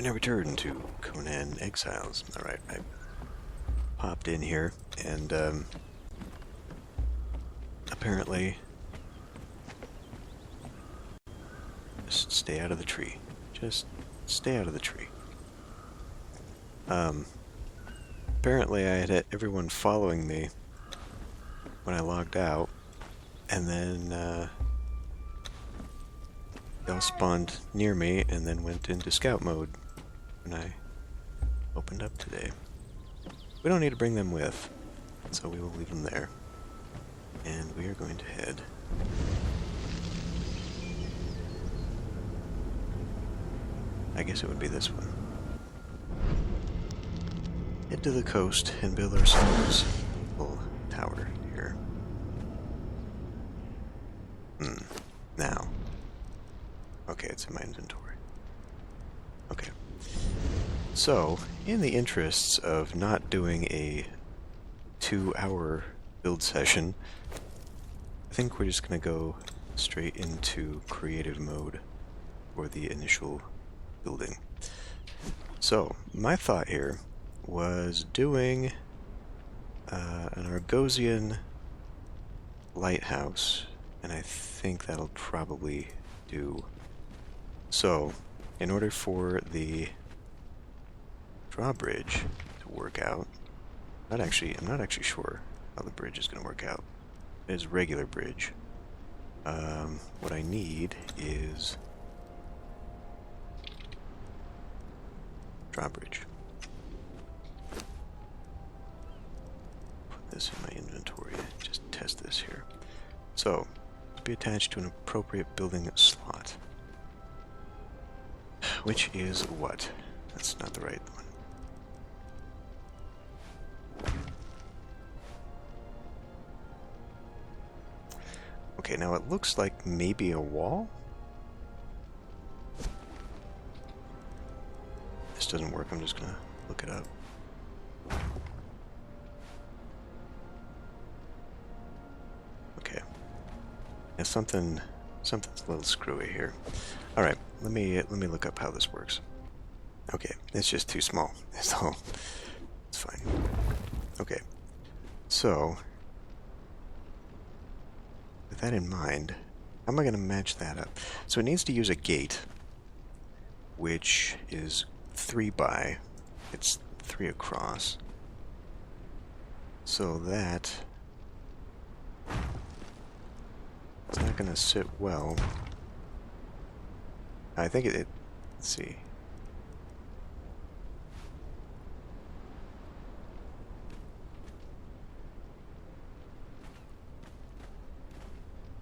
And I returned to Conan Exiles. Alright, I popped in here, and apparently, just stay out of the tree. Just stay out of the tree. Apparently I had everyone following me when I logged out, and then they all spawned near me and then went into scout mode when I opened up today. We don't need to bring them with, so we will leave them there. And we are going to head I guess it would be this one. Head to the coast and build ourselves a little tower here. Now. Okay, it's in my inventory. Okay. So, in the interests of not doing a 2-hour build session, I think we're just going to go straight into creative mode for the initial building. So, my thought here was doing an Argosian lighthouse, and I think that'll probably do. So, in order for the drawbridge to work out, I'm not actually sure how the bridge is going to work out. It's a regular bridge. What I need is drawbridge. Put this in my inventory. Just test this here. So, to be attached to an appropriate building slot. Which is what? That's not the right one. Okay, now it looks like maybe a wall? This doesn't work, I'm just gonna look it up. Okay. Yeah, something's a little screwy here. Alright, let me look up how this works. Okay, it's just too small. So it's fine. Okay. So with that in mind, how am I going to match that up? So it needs to use a gate, which is 3 by. It's 3 across. So that it's not going to sit well. I think let's see.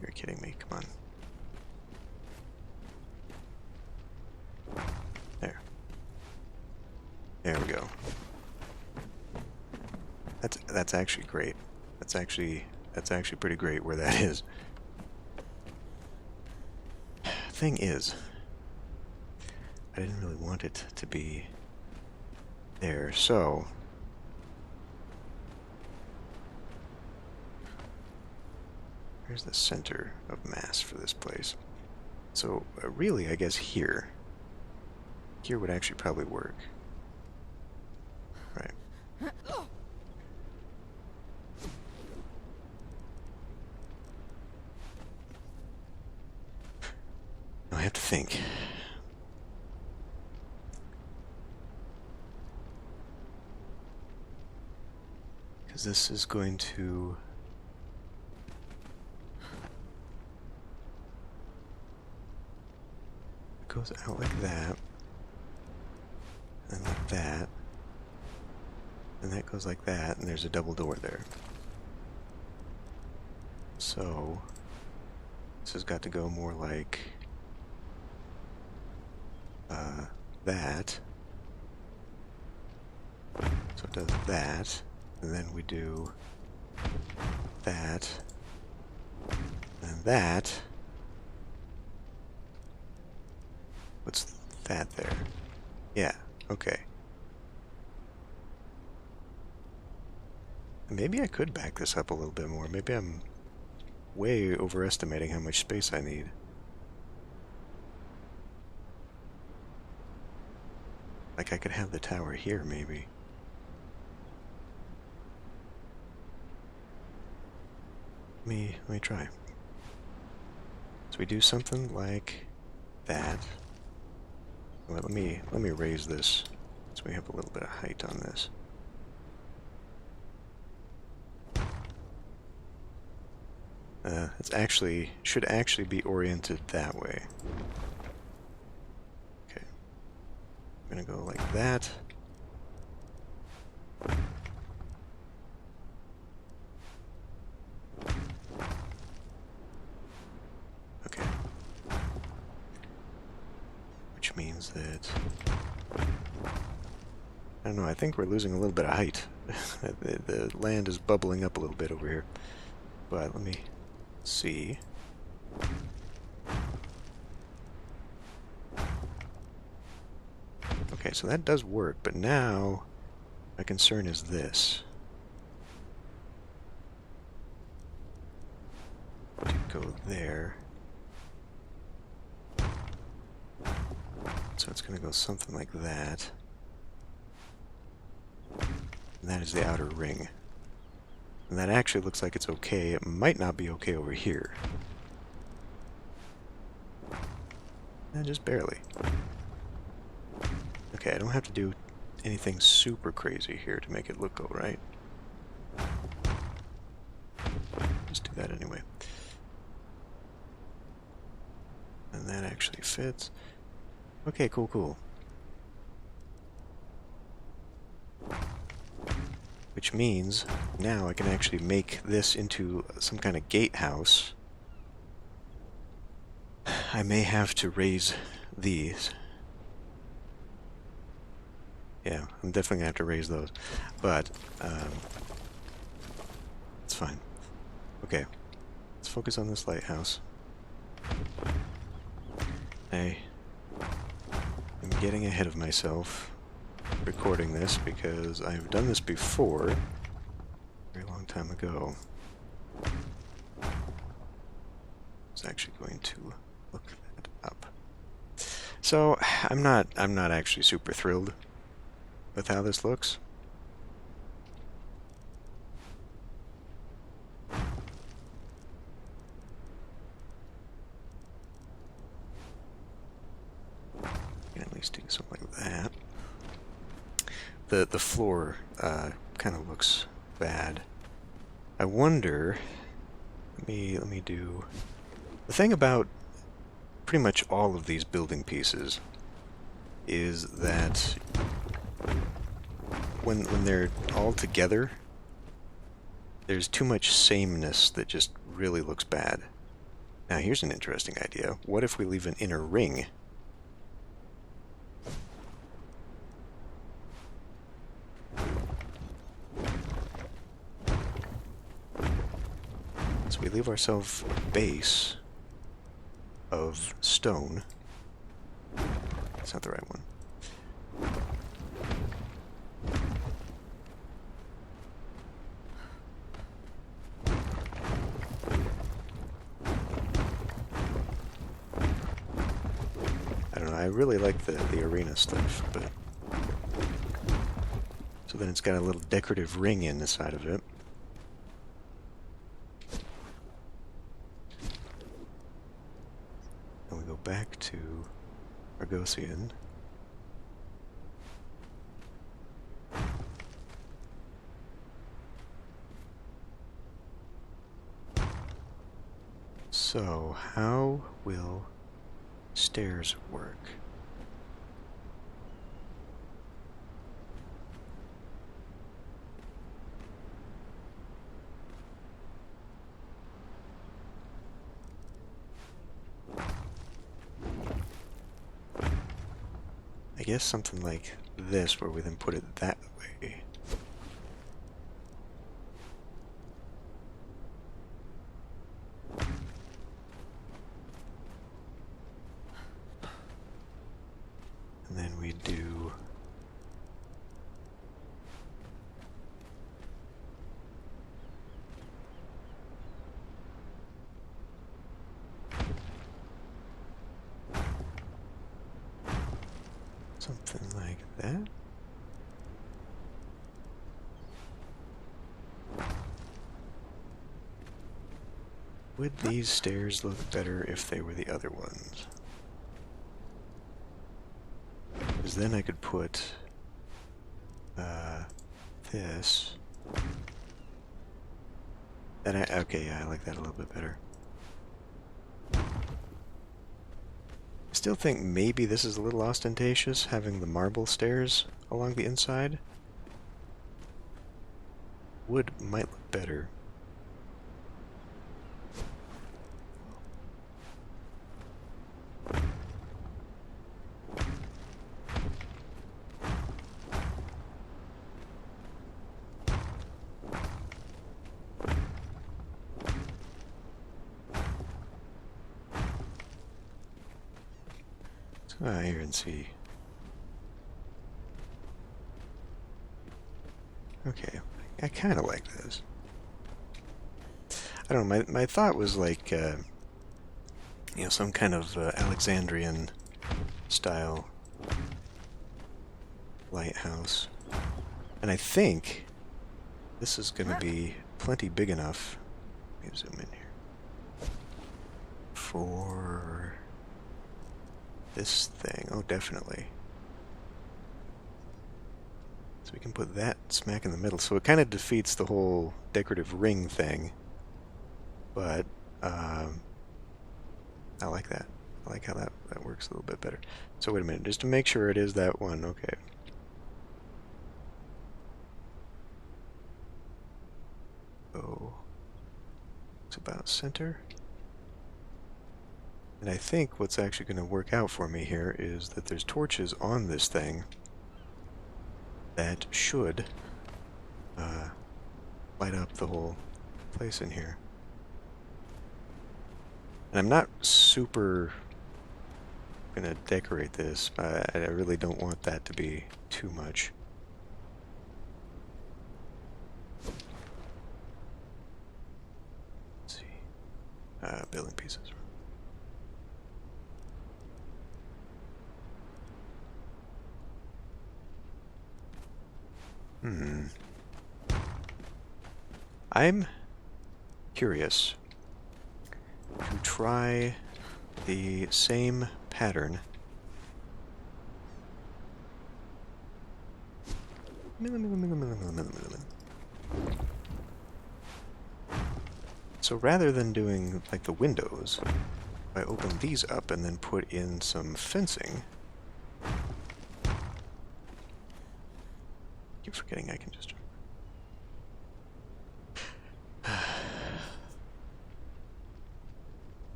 You're kidding me, come on. There. There we go. That's actually great. That's actually pretty great where that is. Thing is, I didn't really want it to be there, so here's the center of mass for this place. So really, I guess here would actually probably work. Right. Now I have to think. Because this is going to it goes out like that, and like that, and that goes like that, and there's a double door there. So this has got to go more like that. So it does that, and then we do that, and that. What's that there? Yeah, okay. Maybe I could back this up a little bit more. Maybe I'm way overestimating how much space I need. Like I could have the tower here, maybe. Let me try. So we do something like that. Let me raise this so we have a little bit of height on this. Should actually be oriented that way. Okay. I'm gonna go like that. Okay. Which means that... I don't know, I think we're losing a little bit of height. The land is bubbling up a little bit over here. But let me see. Okay, so that does work, but now my concern is this. To go there. So it's going to go something like that. And that is the outer ring. And that actually looks like it's okay. It might not be okay over here. Just barely. Okay, I don't have to do anything super crazy here to make it look all right. Just do that anyway. And that actually fits. Okay, cool, cool. Which means now I can actually make this into some kind of gatehouse. I may have to raise these. Yeah, I'm definitely gonna have to raise those. But, it's fine. Okay, let's focus on this lighthouse. I'm getting ahead of myself recording this because I've done this before a very long time ago. I was actually going to look that up. So I'm not actually super thrilled with how this looks. At least do something like that. The floor kind of looks bad. I wonder. Let me do. The thing about pretty much all of these building pieces is that when they're all together, there's too much sameness that just really looks bad. Now here's an interesting idea. What if we leave an inner ring? So we leave ourselves a base of stone. That's not the right one. I don't know, I really like the arena stuff, but... So then it's got a little decorative ring in the side of it. And we go back to Argosian. So, how will stairs work? I guess something like this, where we then put it that way. And then we do... Something like that. Would these stairs look better if they were the other ones? Because then I could put this. Okay, yeah, I like that a little bit better. I still think maybe this is a little ostentatious, having the marble stairs along the inside. Wood might look better. Here and see. Okay, I kind of like this. I don't know, my thought was like, you know, some kind of Alexandrian style lighthouse. And I think this is going to be plenty big enough. Let me zoom in here. For this thing. Oh, definitely. So we can put that smack in the middle. So it kind of defeats the whole decorative ring thing. But, I like that. I like how that works a little bit better. So wait a minute, just to make sure it is that one. Okay. Oh. It's about center. And I think what's actually going to work out for me here is that there's torches on this thing that should light up the whole place in here. And I'm not super going to decorate this. I really don't want that to be too much. Let's see. Building pieces. I'm curious to try the same pattern. So rather than doing like the windows, I open these up and then put in some fencing. Keep forgetting I can just...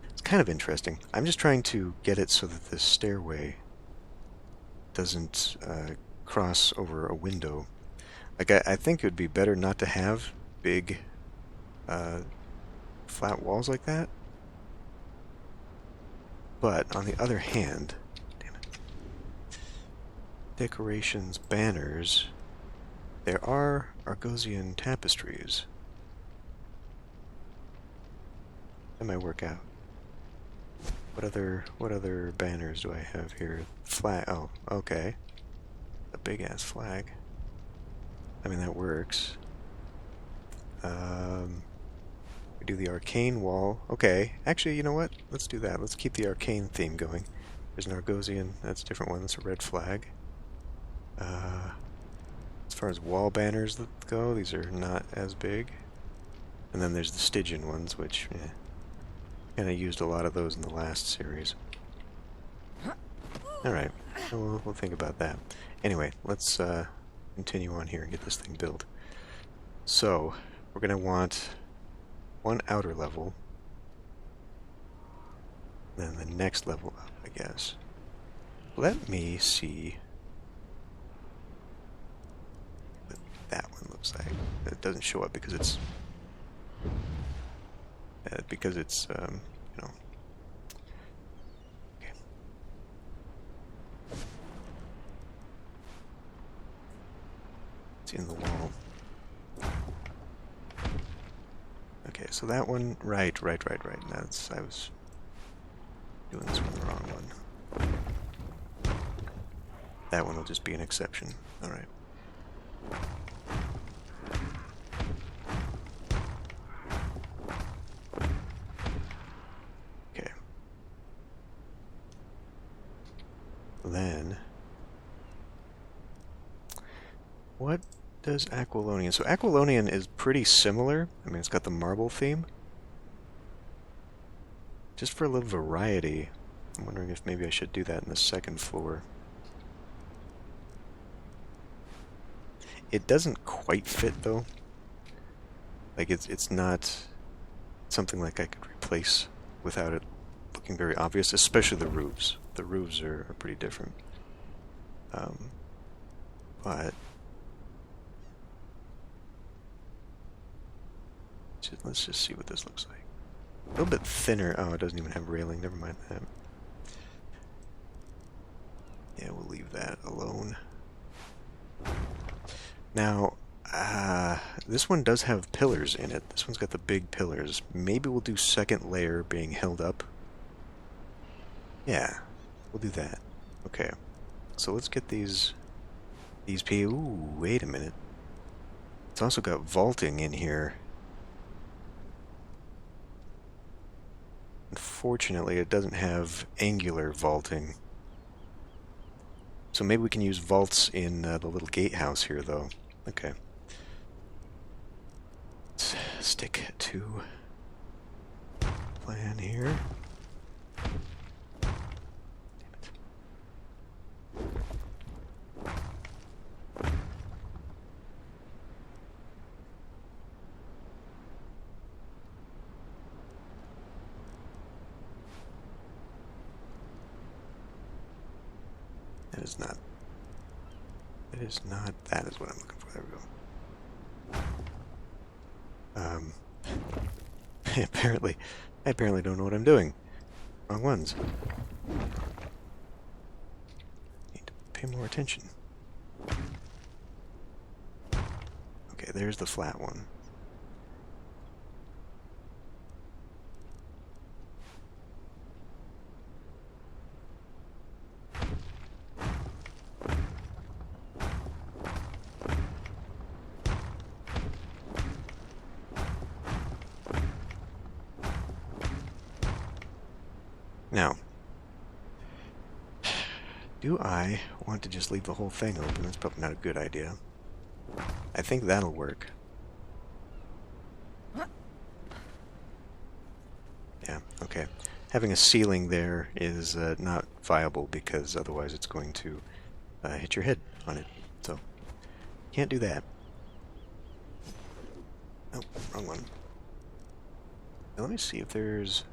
It's kind of interesting. I'm just trying to get it so that this stairway doesn't cross over a window. Like, I think it would be better not to have big flat walls like that. But, on the other hand... decorations, banners. There are Argosian tapestries. That might work out. What other banners do I have here? Flag. Oh, okay. A big ass flag. I mean, that works. We do the arcane wall. Okay, actually, you know what? Let's do that. Let's keep the arcane theme going. There's an Argosian. That's a different one. That's a red flag. As far as wall banners go, these are not as big. And then there's the Stygian ones, which kind of used a lot of those in the last series. Alright, we'll think about that. Anyway, let's continue on here and get this thing built. So, we're going to want one outer level, then the next level up, I guess. Let me see what that one looks like. It doesn't show up because it's you know. Okay. It's in the wall. Okay, so that one, right. That's, I was That one will just be an exception. Alright. Okay. Then, what does Aquilonian? So Aquilonian is pretty similar. I mean, it's got the marble theme. Just for a little variety, I'm wondering if maybe I should do that in the second floor. It doesn't quite fit though. Like it's not something like I could replace without it looking very obvious, especially the roofs. The roofs are pretty different. But let's just see what this looks like. A little bit thinner. Oh, it doesn't even have railing. Never mind that. Yeah, we'll leave that alone. Now, this one does have pillars in it. This one's got the big pillars. Maybe we'll do second layer being held up. Yeah, we'll do that. Okay, so let's get these Ooh, wait a minute. It's also got vaulting in here. Unfortunately, it doesn't have angular vaulting. So maybe we can use vaults in the little gatehouse here, though. Okay. Let's stick to plan here. Damn it. That is not. It is not. That is what I'm looking for. There we go. I apparently don't know what I'm doing. Wrong ones. Need to pay more attention. Okay, there's the flat one. Now, do I want to just leave the whole thing open? That's probably not a good idea. I think that'll work. Yeah, okay. Having a ceiling there is not viable because otherwise it's going to hit your head on it. So, can't do that. Oh, wrong one. Now, let me see if there's...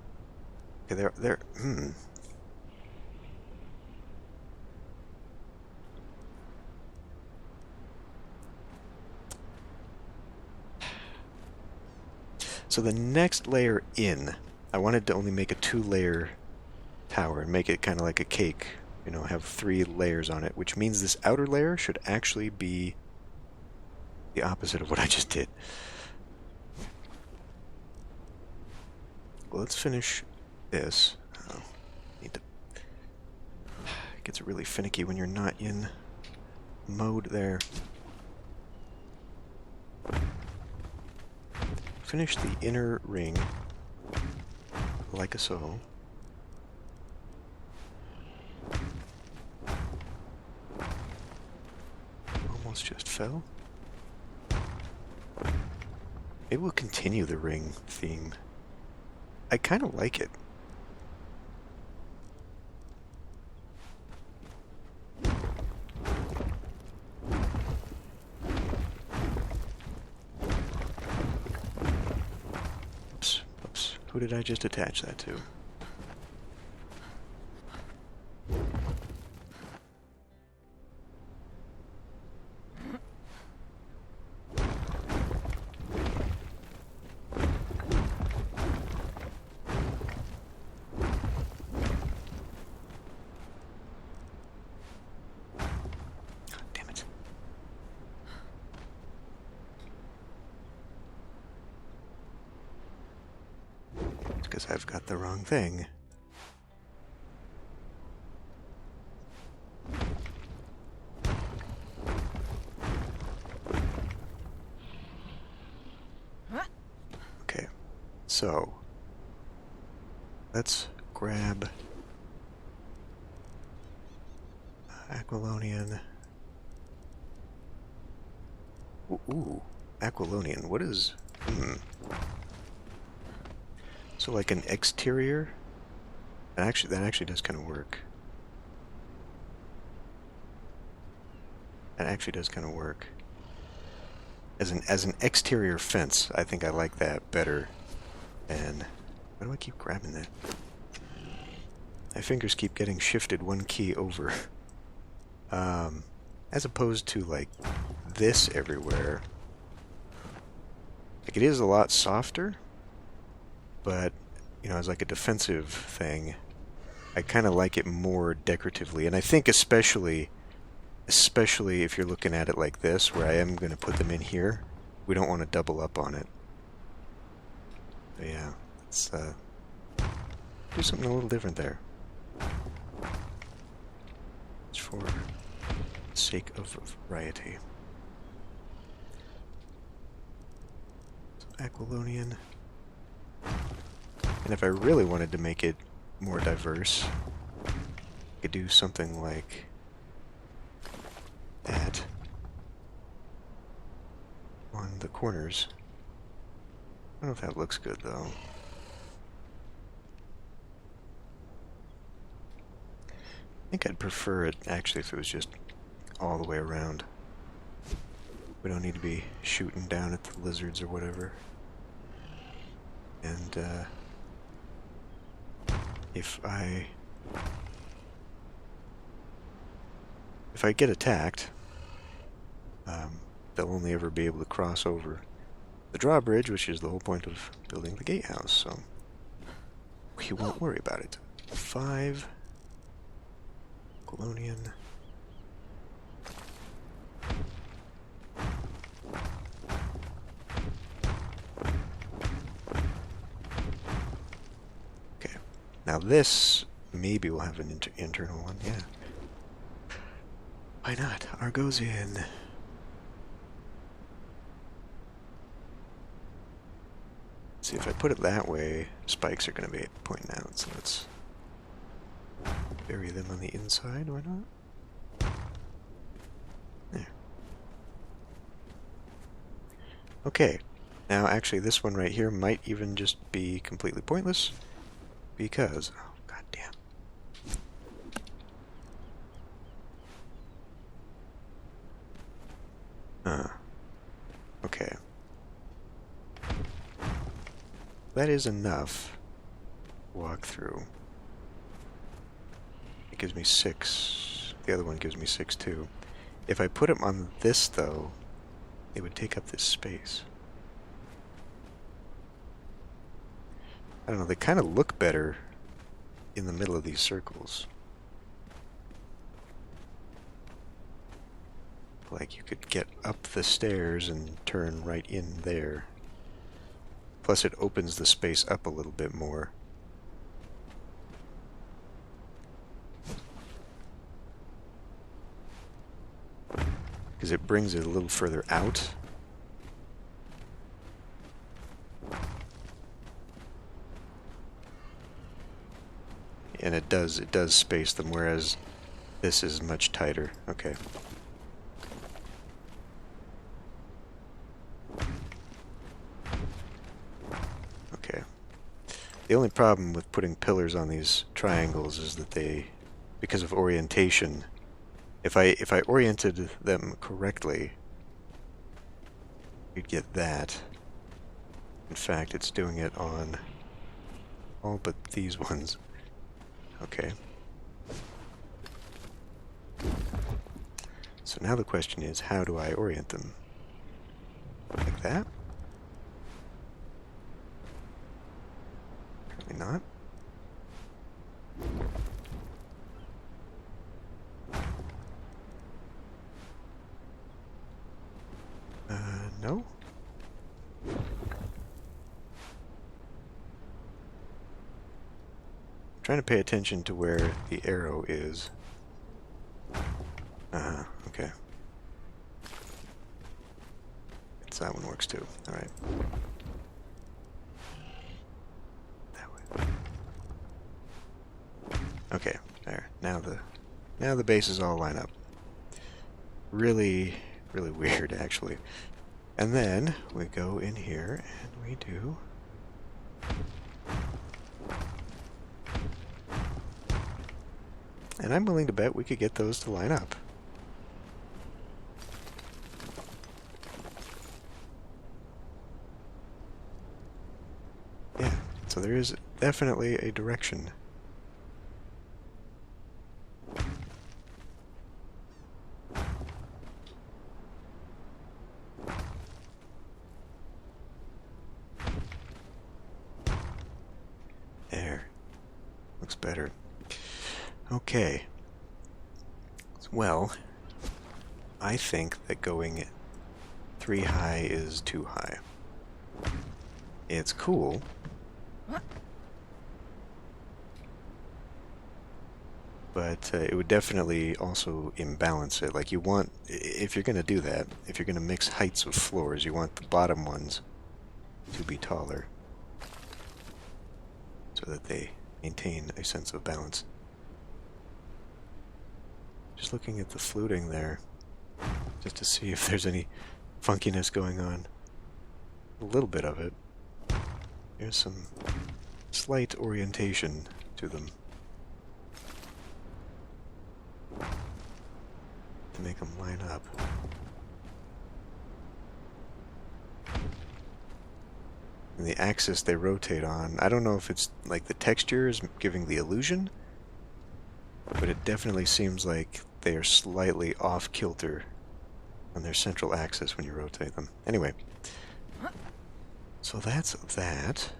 Okay, there, So the next layer in, I wanted to only make a 2-layer tower and make it kind of like a cake. You know, have 3 layers on it, which means this outer layer should actually be the opposite of what I just did. Well, let's finish this. Oh, need to. It gets really finicky when you're not in mode there. Finish the inner ring like so. Almost just fell. Maybe we'll continue the ring theme. I kind of like it. Oops. Who did I just attach that to? Because I've got the wrong thing. So, let's grab Aquilonian. Ooh, Aquilonian. What is... So like an exterior? That actually does kind of work. That actually does kind of work. As an exterior fence, I think I like that better. And why do I keep grabbing that? My fingers keep getting shifted one key over. As opposed to like this everywhere. Like it is a lot softer, but you know, as like a defensive thing, I kind of like it more decoratively. And I think especially if you're looking at it like this, where I am going to put them in here, we don't want to double up on it. But yeah, let's do something a little different there. It's for the sake of variety. So Aquilonian. And if I really wanted to make it more diverse, I could do something like that on the corners. I don't know if that looks good though. I think I'd prefer it actually if it was just all the way around. We don't need to be shooting down at the lizards or whatever. And if I get attacked, they'll only ever be able to cross over the drawbridge, which is the whole point of building the gatehouse, so we won't worry about it. 5 Colonian. Okay, now this maybe we'll have an internal one, yeah. Why not? R goes in. See, if I put it that way, spikes are going to be pointing out, so let's bury them on the inside, why not? There. Okay, now actually this one right here might even just be completely pointless, because, oh god damn. Okay. That is enough. Walk through. It gives me 6. The other one gives me 6 too. If I put them on this though, it would take up this space. I don't know, they kind of look better in the middle of these circles. Like you could get up the stairs and turn right in there. Plus it opens the space up a little bit more. Because it brings it a little further out. And it does space them, whereas this is much tighter. Okay. Okay. The only problem with putting pillars on these triangles is that they, because of orientation, if I oriented them correctly, you'd get that. In fact, it's doing it on all but these ones. Okay. So now the question is, how do I orient them? Like that? Apparently not. No? Trying to pay attention to where the arrow is. Okay. So that one works too. Alright. Okay, there. Now the bases all line up. Really, really weird, actually. And then we go in here and we do... And I'm willing to bet we could get those to line up. Yeah, so there is definitely a direction. There. Looks better. Okay. Well, I think that going 3 high is too high. It's cool. But it would definitely also imbalance it. Like you want, if you're going to do that, if you're going to mix heights of floors, you want the bottom ones to be taller. So that they maintain a sense of balance. Just looking at the fluting there, just to see if there's any funkiness going on. A little bit of it. There's some slight orientation to them. To make them line up. And the axis they rotate on, I don't know if it's like the texture is giving the illusion, but it definitely seems like they are slightly off kilter on their central axis when you rotate them. Anyway, so that's that.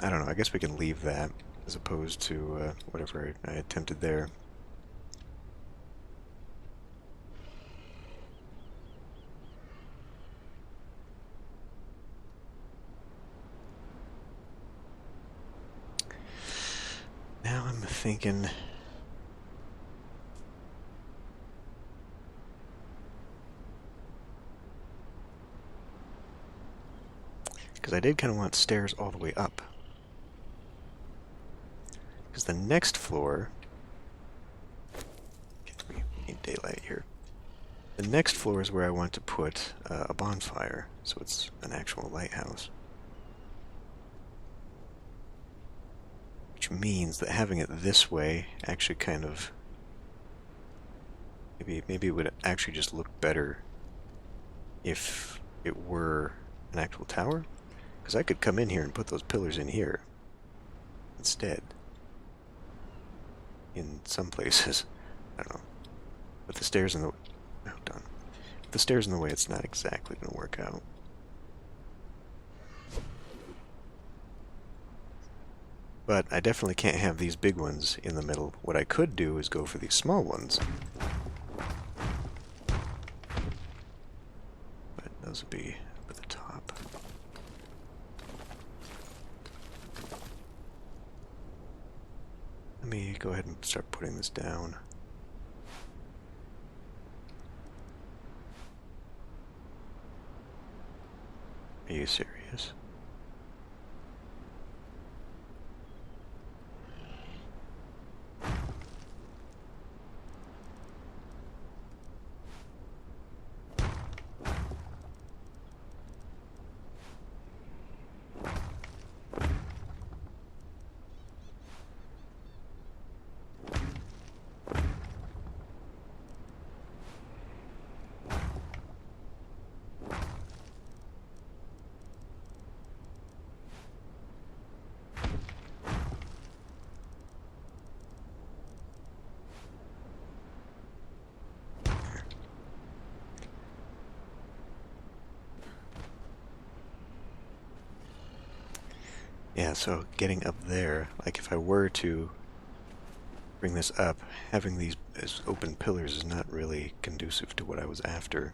I don't know, I guess we can leave that as opposed to whatever I attempted there. Now I'm thinking... Because I did kind of want stairs all the way up. Because the next floor... Okay, we need daylight here. The next floor is where I want to put a bonfire, so it's an actual lighthouse. Which means that having it this way actually kind of... Maybe it would actually just look better if it were an actual tower. Because I could come in here and put those pillars in here instead. In some places. I don't know. But the stairs in the... Oh, done. With the stairs in the way, it's not exactly going to work out. But I definitely can't have these big ones in the middle. What I could do is go for these small ones. But those would be up at the top. Let me go ahead and start putting this down. Are you serious? Yeah, so getting up there, like if I were to bring this up, having these as open pillars is not really conducive to what I was after.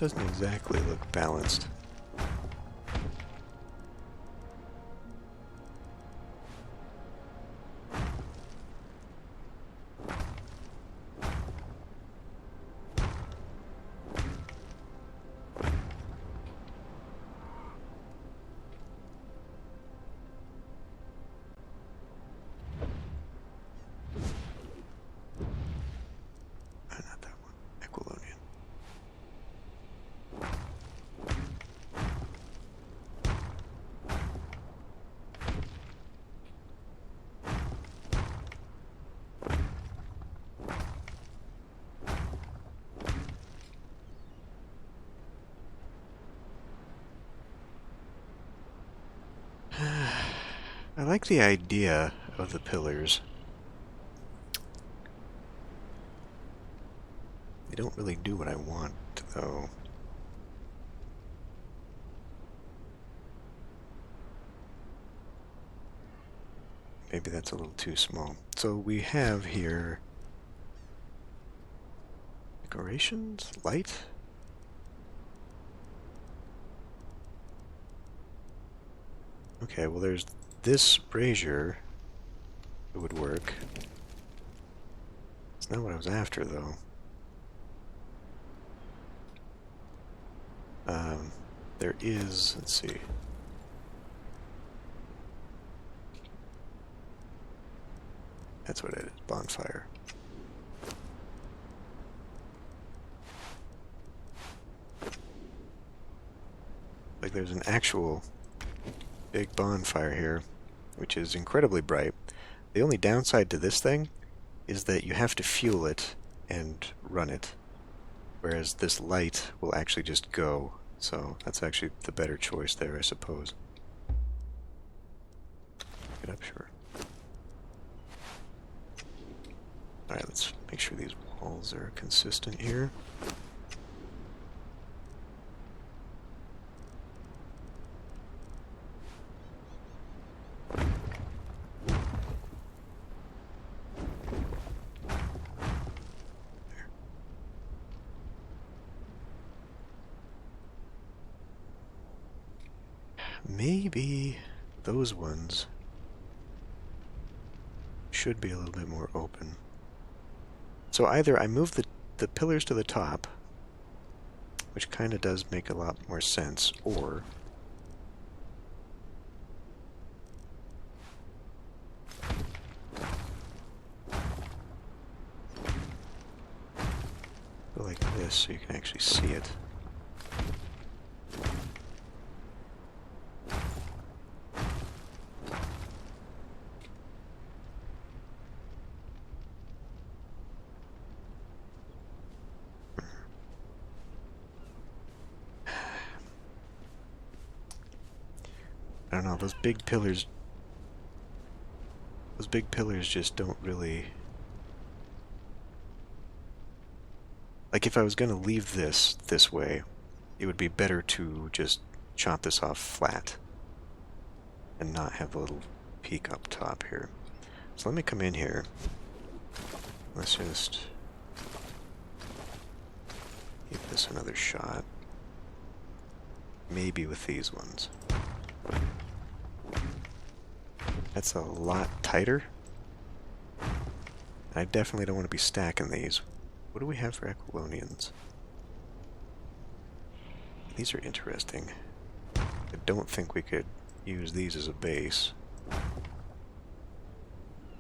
doesn't exactly look balanced. Not that one. Aquilonian. I like the idea of the pillars. They don't really do what I want, though. Maybe that's a little too small. So we have here decorations, light. Okay, well there's this brazier. It would work. It's not what I was after, though. There is, let's see. That's what it is, bonfire. Like there's an actual big bonfire here, which is incredibly bright. The only downside to this thing is that you have to fuel it and run it, whereas this light will actually just go. So that's actually the better choice there, I suppose. Get up, sure. Alright, let's make sure these walls are consistent here. Maybe those ones should be a little bit more open. So either I move the pillars to the top, which kind of does make a lot more sense, or go like this so you can actually see it. I don't know, those big pillars just don't really... Like, if I was going to leave this way, it would be better to just chop this off flat and not have a little peak up top here. So let me come in here. Let's just give this another shot. Maybe with these ones. That's a lot tighter. I definitely don't want to be stacking these. What do we have for Aquilonians? These are interesting. I don't think we could use these as a base.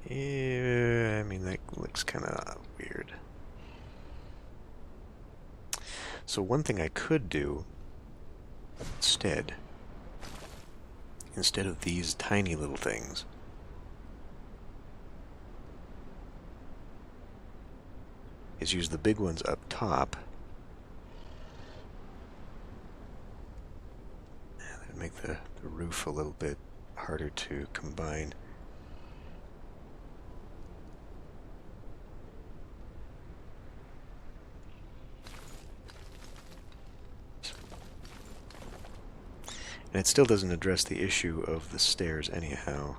Yeah, I mean, that looks kind of weird. So one thing I could do instead of these tiny little things, is use the big ones up top. That would make the roof a little bit harder to combine. And it still doesn't address the issue of the stairs anyhow,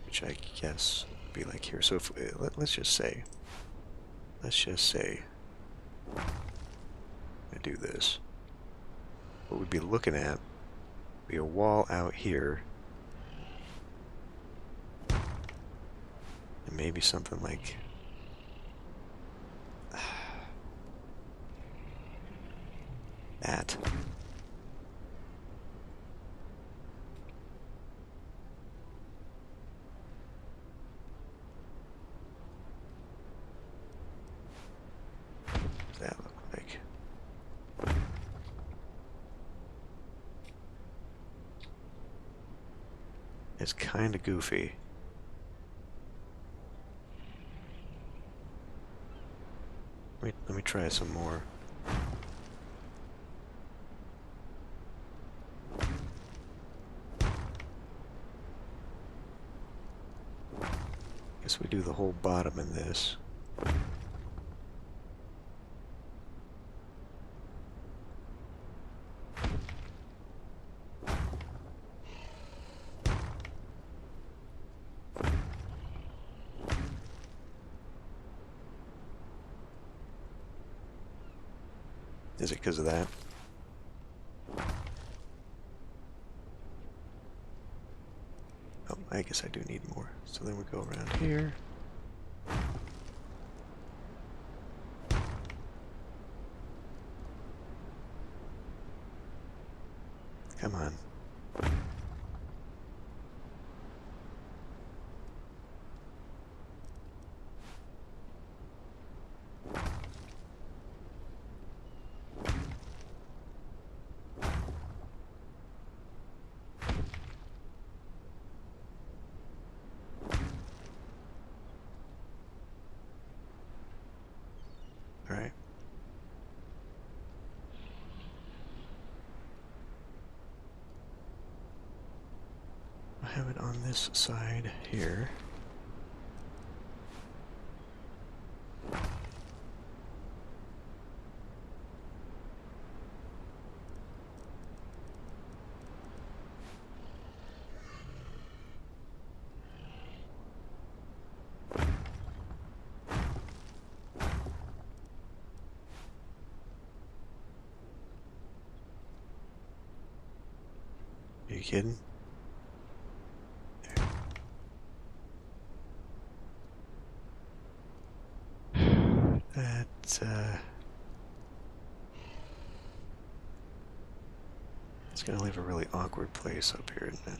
which I guess would be like here. So if let's just say I'm gonna do this. What we'd be looking at would be a wall out here. And maybe something like that. What does that look like? It's kind of goofy. Let me try some more. Guess we do the whole bottom in this. Is it because of that? Oh, I guess I do need more. So then we go around here. Come on. All right. I have it on this side here. Are you kidding? It's gonna leave a really awkward place up here, isn't it?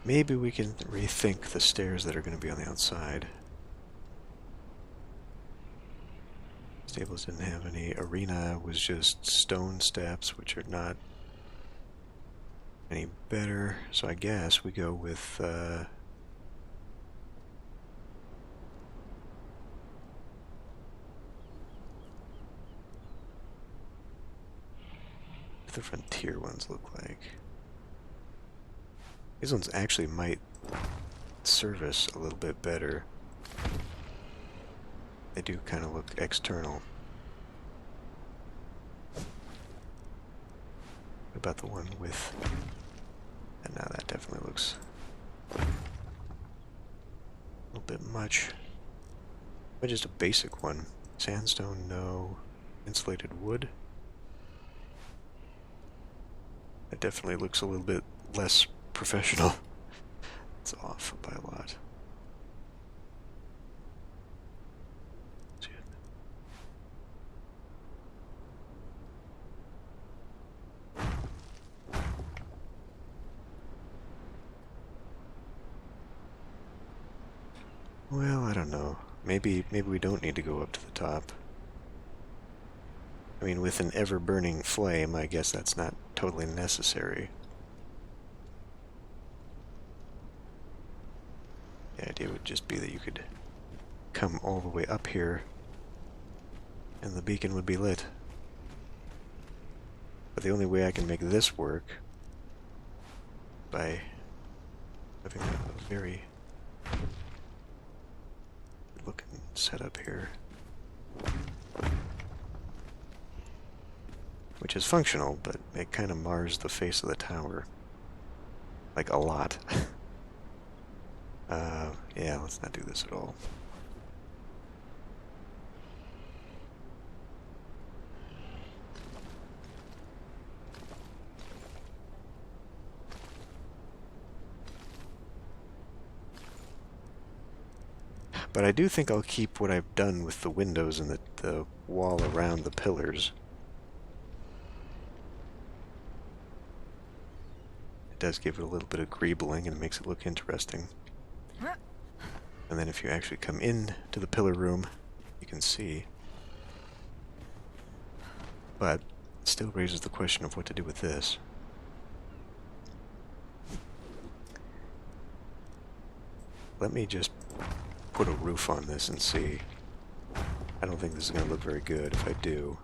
Maybe we can rethink the stairs that are going to be on the outside. Stables didn't have any. Arena was just stone steps, which are not any better. So I guess we go with what the frontier ones look like. These ones actually might service a little bit better. They do kind of look external. What about the one with... And now that definitely looks a little bit much. But just a basic one. Sandstone, no. Insulated wood. It definitely looks a little bit less professional. It's off by a lot. Well, I don't know. Maybe we don't need to go up to the top. I mean, with an ever-burning flame, I guess that's not totally necessary. The idea would just be that you could come all the way up here and the beacon would be lit. But the only way I can make this work by having a very good looking setup here, which is functional, but it kind of mars the face of the tower like a lot. Yeah, let's not do this at all. But I do think I'll keep what I've done with the windows and the wall around the pillars. It does give it a little bit of greebling and makes it look interesting. And then if you actually come in to the pillar room, you can see. But it still raises the question of what to do with this. Let me just put a roof on this and see. I don't think this is going to look very good if I do.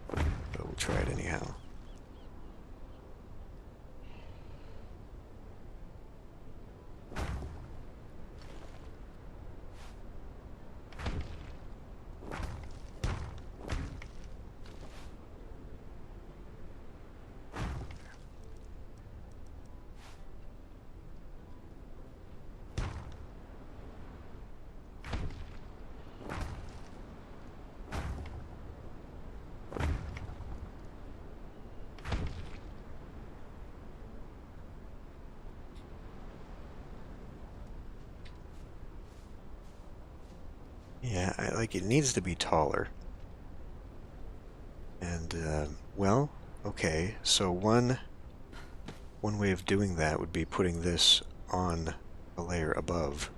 But we'll try it anyhow. Yeah, it needs to be taller. And, well, okay, so one way of doing that would be putting this on a layer above.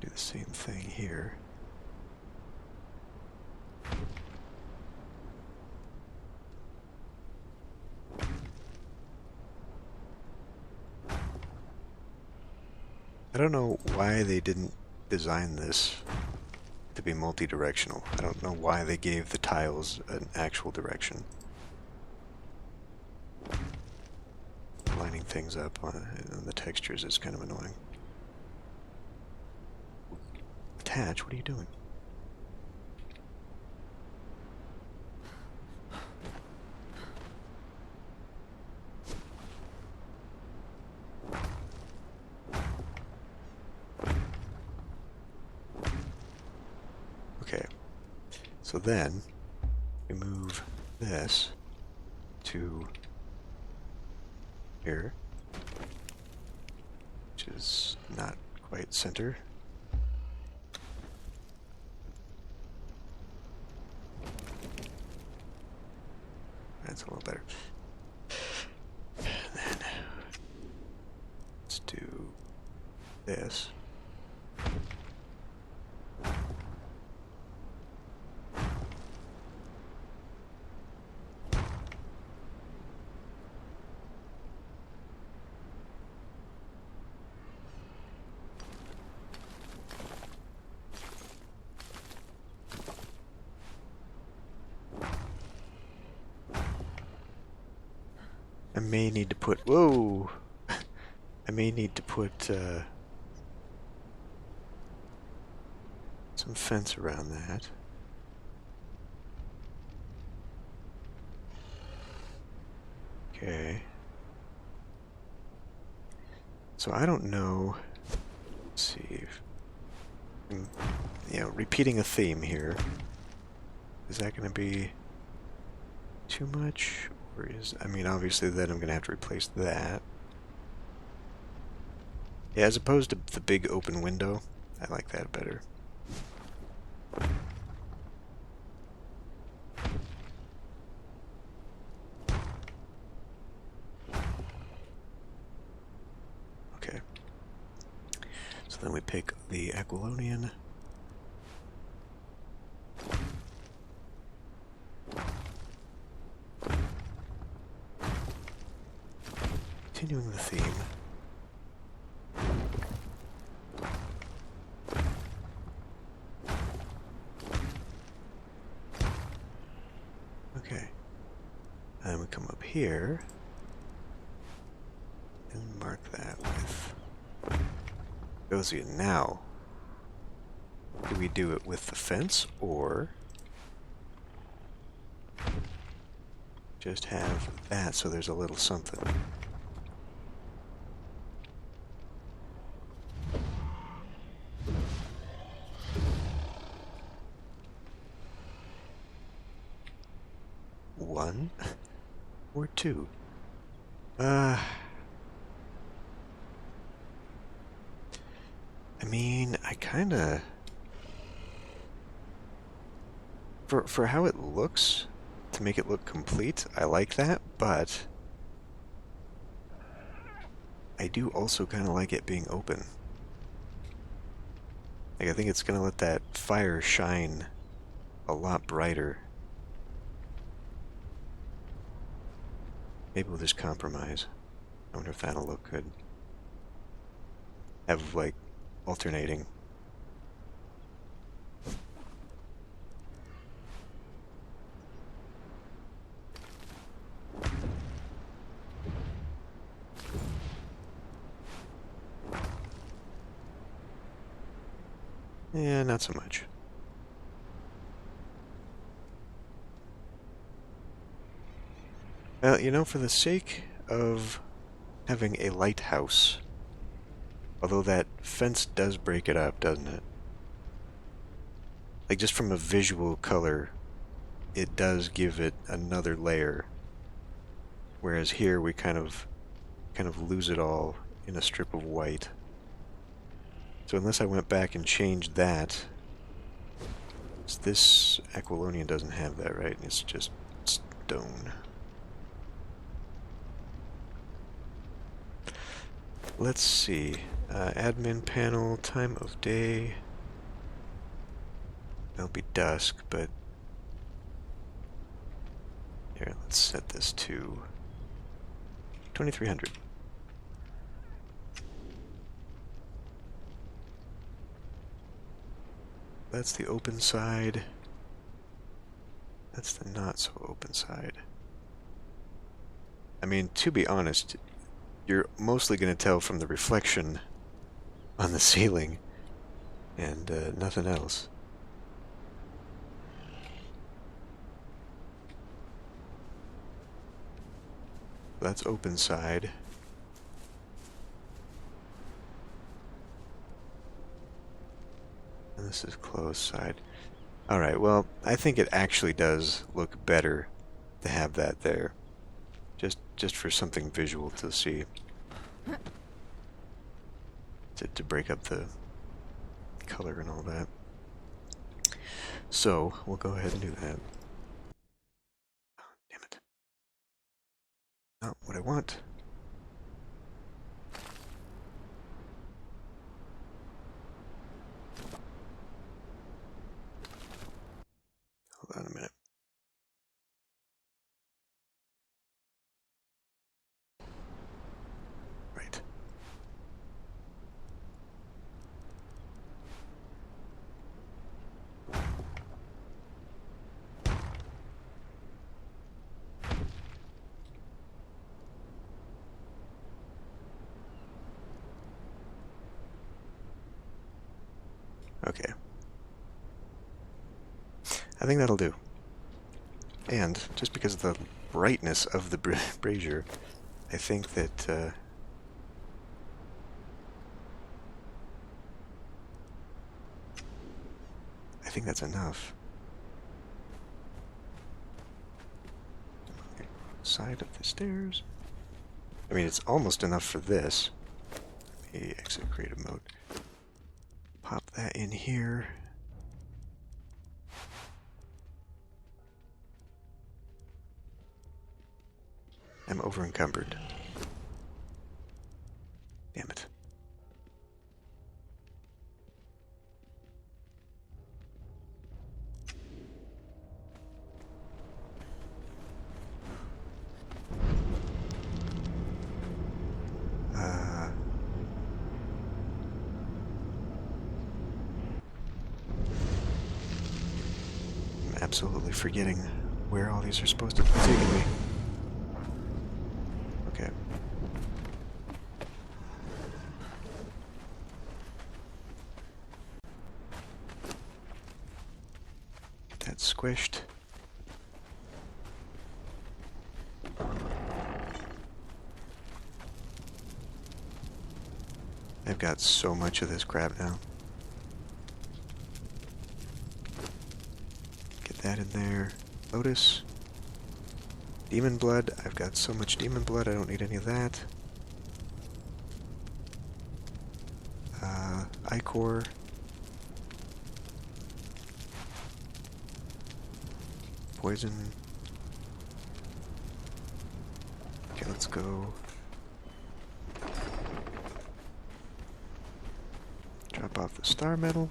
Do the same thing here. I don't know why they didn't design this to be multi-directional. I don't know why they gave the tiles an actual direction. Lining things up on the textures is kind of annoying. Attach, what are you doing? Okay, so then we move this to here, which is not quite center. That's a little better. And then let's do this. I may need to put, whoa! I may need to put some fence around that. Okay. So I don't know, let's see, if, repeating a theme here. Is that going to be too much? Or is, I mean, obviously then I'm going to have to replace that. Yeah, as opposed to the big open window, I like that better. Okay. So then we pick the Aquilonian. Continuing the theme. here. And mark that with... Gosia. Now, do we do it with the fence, or just have that so there's a little something? One or two? I mean, I kinda... For how it looks, to make it look complete, I like that, but I do also kind of like it being open. Like, I think it's gonna let that fire shine a lot brighter. Maybe we'll just compromise. I wonder if that'll look good. Have, like, alternating. Yeah, not so much. Well, you know, for the sake of having a lighthouse, although that fence does break it up, doesn't it? Like, just from a visual color, it does give it another layer. Whereas here we kind of lose it all in a strip of white. So unless I went back and changed that, this Aquilonian doesn't have that, right? It's just stone. Let's see. Admin panel, time of day. It'll be dusk, but here, let's set this to 2300. That's the open side. That's the not so open side. I mean, to be honest, you're mostly going to tell from the reflection on the ceiling and nothing else. That's open side. And this is closed side. Alright, well, I think it actually does look better to have that there. Just for something visual to see. To break up the color and all that. So, we'll go ahead and do that. Oh, damn it. Not what I want. Hold on a minute. Right. Okay. I think that'll do. And, just because of the brightness of the brazier, I think that, I think that's enough. Okay. Side of the stairs. I mean, it's almost enough for this. Let me exit creative mode. Pop that in here. I'm over encumbered. Damn it. I'm absolutely forgetting where all these are supposed to be taking me. squished. I've got so much of this crap now. Get that in there. Lotus. Demon blood. I've got so much demon blood, I don't need any of that. Ichor. Poison. Okay, let's go. Drop off the star metal.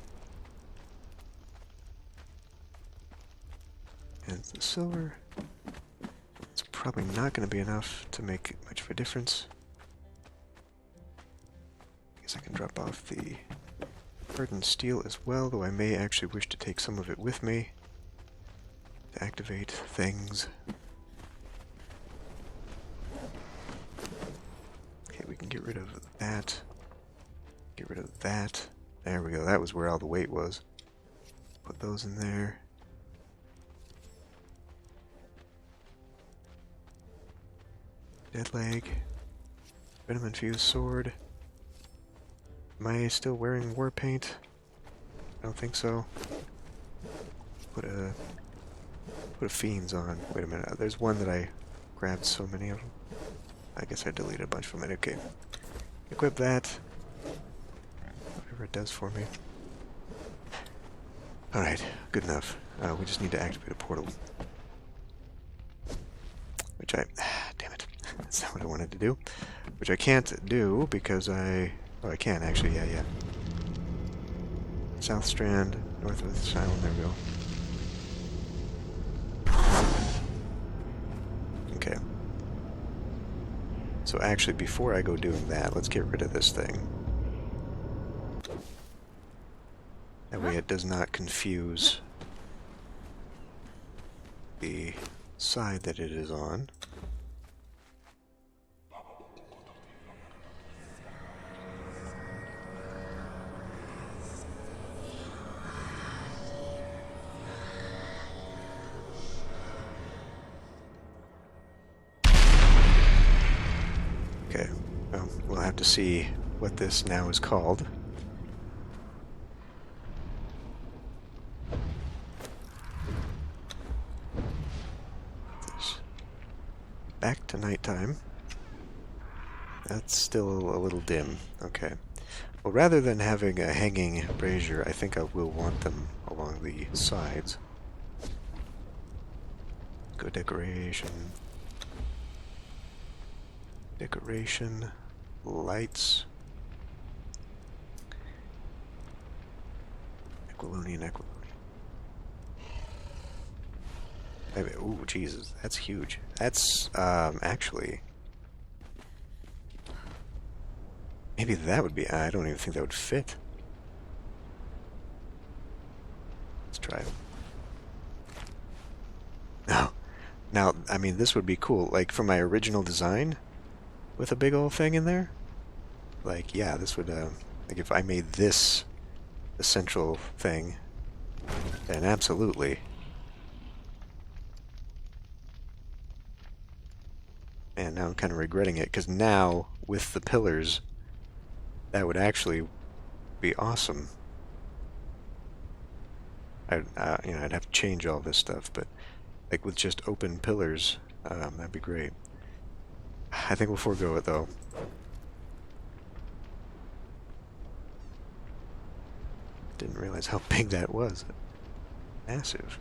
And the silver. It's probably not going to be enough to make much of a difference. I guess I can drop off the hardened steel as well, though I may actually wish to take some of it with me to activate things. Okay, we can get rid of that. Get rid of that. There we go. That was where all the weight was. Put those in there. Dead leg. Venom infused sword. Am I still wearing war paint? I don't think so. Put a fiends on. Wait a minute. There's one that I grabbed so many of them. I guess I deleted a bunch from it. Okay. Equip that. Whatever it does for me. Alright, good enough. We just need to activate a portal. Which I... damn it. That's not what I wanted to do. Which I can't do because I... oh, I can actually. Yeah. South Strand, north of this island. There we go. Okay. So actually, before I go doing that, let's get rid of this thing. That way it does not confuse the side that it is on. Okay, well, we'll have to see what this now is called. Back to nighttime. That's still a little dim. Okay. Well, rather than having a hanging brazier, I think I will want them along the sides. Go decoration. Decoration. Lights. Aquilonian. Ooh, Jesus, that's huge. That's, actually... maybe that would be... I don't even think that would fit. Let's try it. No. Now, I mean, this would be cool. Like, for my original design, with a big old thing in there, like, yeah, this would, like, if I made this the central thing, then absolutely... and now I'm kind of regretting it, because now, with the pillars, that would actually be awesome. I'd have to change all this stuff, but like with just open pillars, that'd be great. I think we'll forego it, though. Didn't realize how big that was. Massive.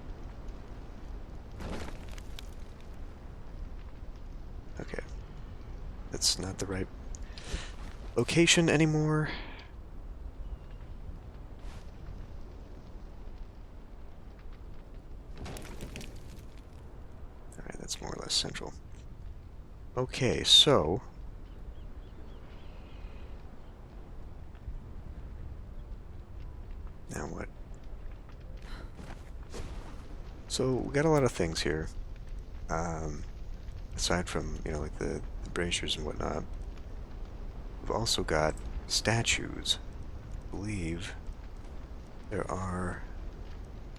Okay. That's not the right location anymore. Alright, that's more or less central. Okay, so... now what? So, we got a lot of things here. Aside from, like the braziers and whatnot. We've also got statues. I believe there are...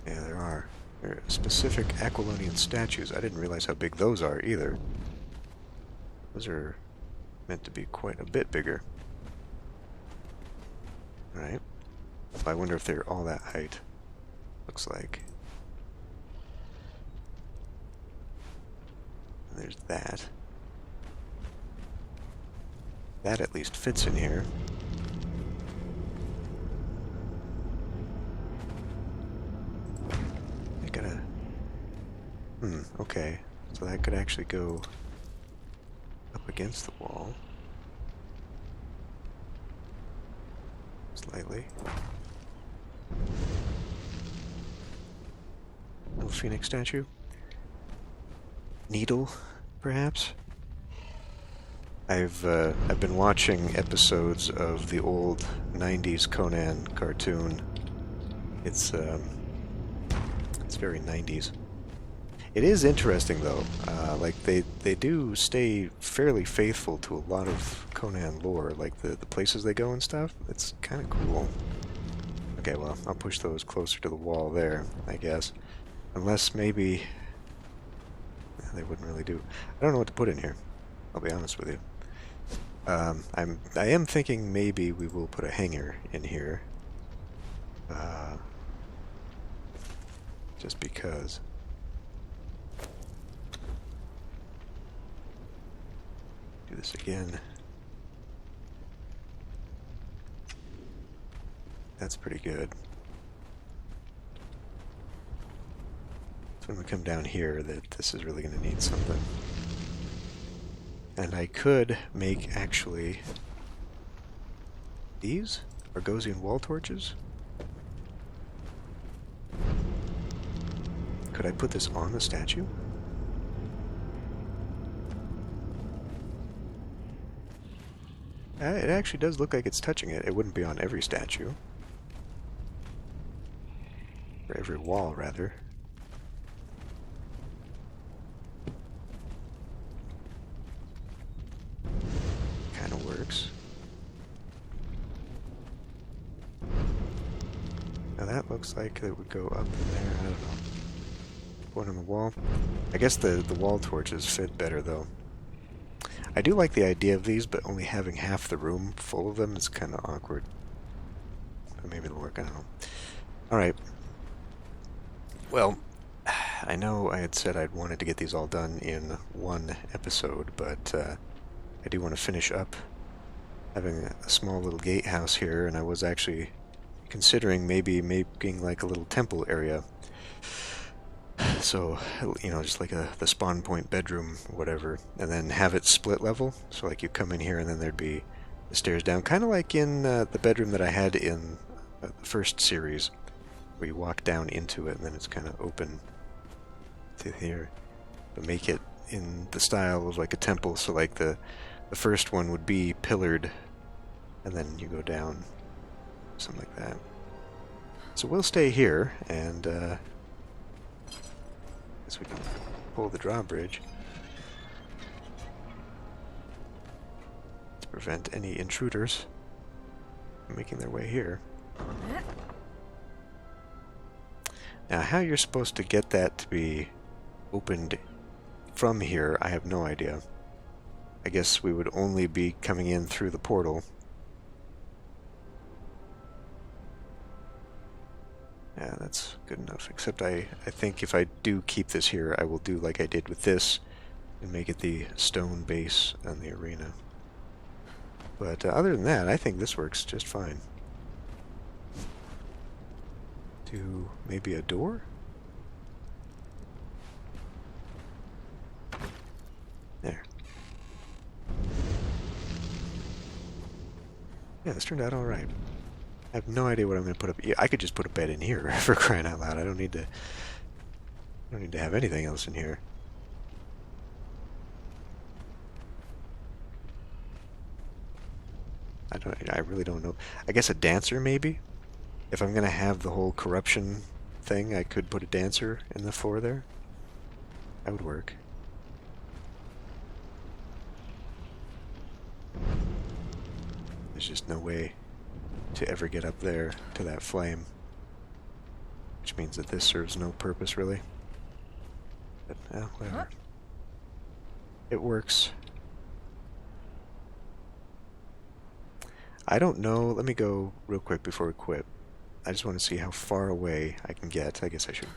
yeah, there are There are specific Aquilonian statues. I didn't realize how big those are either. Those are meant to be quite a bit bigger. Alright. I wonder if they're all that height. Looks like. And there's that. That at least fits in here. I gotta... okay. So that could actually go up against the wall. Slightly. Little phoenix statue. Needle, perhaps? I've been watching episodes of the old 90s Conan cartoon. It's very 90s. It is interesting though. Like they do stay fairly faithful to a lot of Conan lore, like the places they go and stuff. It's kind of cool. Okay, well, I'll push those closer to the wall there, I guess. Unless maybe they wouldn't really do. I don't know what to put in here. I'll be honest with you. I am thinking maybe we will put a hanger in here. Just because. Do this again. That's pretty good. It's when we come down here that this is really going to need something. And I could make, actually, these Argosian wall torches. Could I put this on the statue? It actually does look like it's touching it. It wouldn't be on every statue. Or every wall, rather. Kind of works. Now that looks like it would go up in there. I don't know. One on the wall. I guess the wall torches fit better, though. I do like the idea of these, but only having half the room full of them is kind of awkward. But maybe it'll work, I don't know. Alright. Well, I know I had said I'd wanted to get these all done in one episode, but I do want to finish up having a small little gatehouse here, and I was actually considering maybe making like a little temple area. So, you know, just like the spawn point bedroom, whatever, and then have it split level. So like you come in here and then there'd be the stairs down, kind of like in the bedroom that I had in the first series, where you walk down into it and then it's kind of open to here. But make it in the style of like a temple, so like the first one would be pillared, and then you go down, something like that. So we'll stay here, and guess we can pull the drawbridge to prevent any intruders from making their way here. Now, how you're supposed to get that to be opened from here, I have no idea. I guess we would only be coming in through the portal. Yeah, that's good enough. Except I think if I do keep this here, I will do like I did with this and make it the stone base on the arena. But other than that, I think this works just fine. Do maybe a door? There. Yeah, this turned out alright. I have no idea what I'm going to put up. Yeah, I could just put a bed in here, for crying out loud. I don't need to have anything else in here. I really don't know. I guess a dancer, maybe? If I'm going to have the whole corruption thing, I could put a dancer in the floor there. That would work. There's just no way to ever get up there to that flame. which means that this serves no purpose really. But, whatever. It works. I don't know. Let me go real quick before we quit. I just want to see how far away I can get. I guess I should...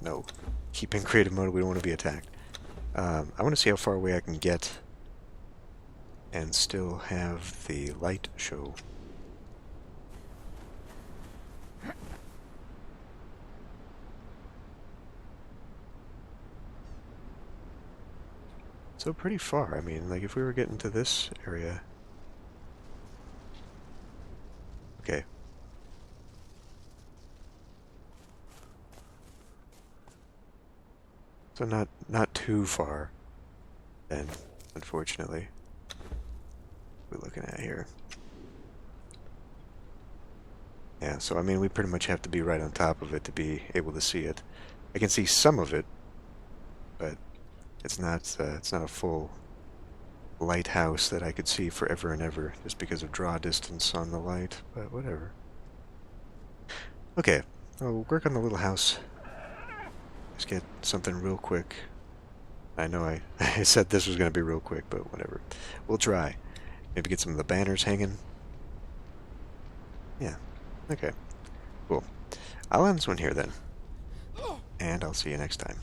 no. Keep in creative mode. We don't want to be attacked. I want to see how far away I can get and still have the light show. So pretty far. I mean, like if we were getting to this area... Okay. So not too far, then, unfortunately. What we're looking at here. Yeah, so I mean we pretty much have to be right on top of it to be able to see it. I can see some of it, but it's not a full lighthouse that I could see forever and ever just because of draw distance on the light, but whatever. Okay, I'll work on the little house. Let's get something real quick. I know I said this was going to be real quick, but whatever. We'll try. Maybe get some of the banners hanging. Yeah. Okay. Cool. I'll end this one here then. And I'll see you next time.